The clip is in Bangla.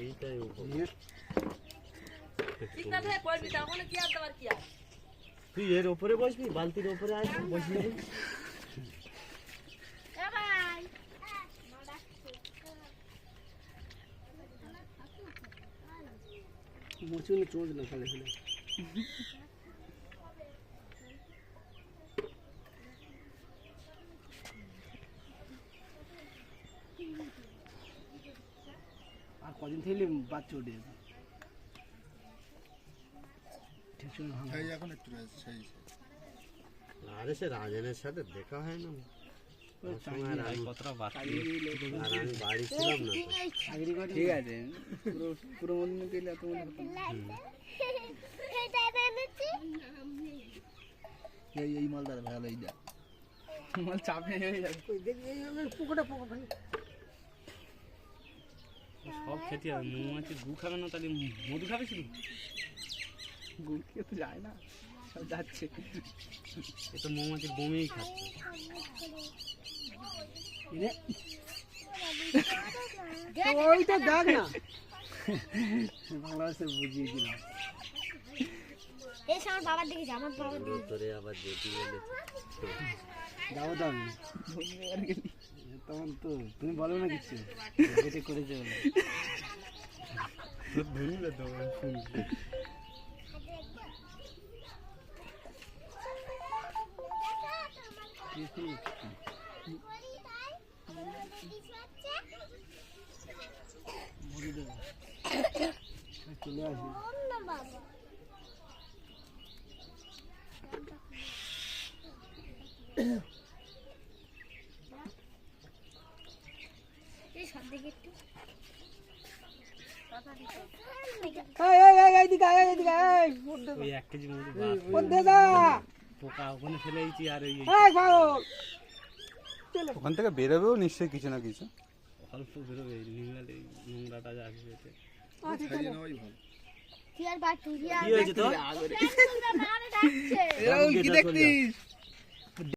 এইটাই তুই এর উপরে বসবি, বালতির উপরে আসবি, বসবি। মোচনে চোজ না খালে খালে আর কদিন থেকে বাচ্চা উঠে যাবে। এখন একটু সেই আরে সে রাজনের সাথে দেখা হয় না, কতটা বাকি আর আমি বাড়ি ছিলাম না। ঠিক আছে, পুরো মনে দিলে এই মালদার ভালো এই যা মাল চাপে হয়ে যাবে। পোকাটা পোকা ভাই সব খেতে হবে। মৌমাছির গু খাবে না, তাহলে মধু খাবে শুধু? গু খেয়ে তো যায় না, সব যাচ্ছে। এ তো মৌমাছির বমিই খাচ্ছে। ওইটা দেখ না, বাংলাদেশে বুঝিয়ে দিলাম। এই আমার বাবার দিকে যা, আমার বাবার দিকে তোরে আবার যেতে গেলে যাবো তো আমি তখন তো তুমি বলো না কিছু যেটা করেছে ধরবে তো শুনছি। চলে আসি ওই 1 কেজি মধু পোকা ওখানে ফেলে দিয়েছি। আর ওখান থেকে বেরোবেও নিশ্চয়ই কিছু না কিছু। অল্প বেরোবে, নিংড়ালে নোংরাটা আসবে। কি আর বাট তুই আর কি হয়েছে তোর? কি দেখছিস?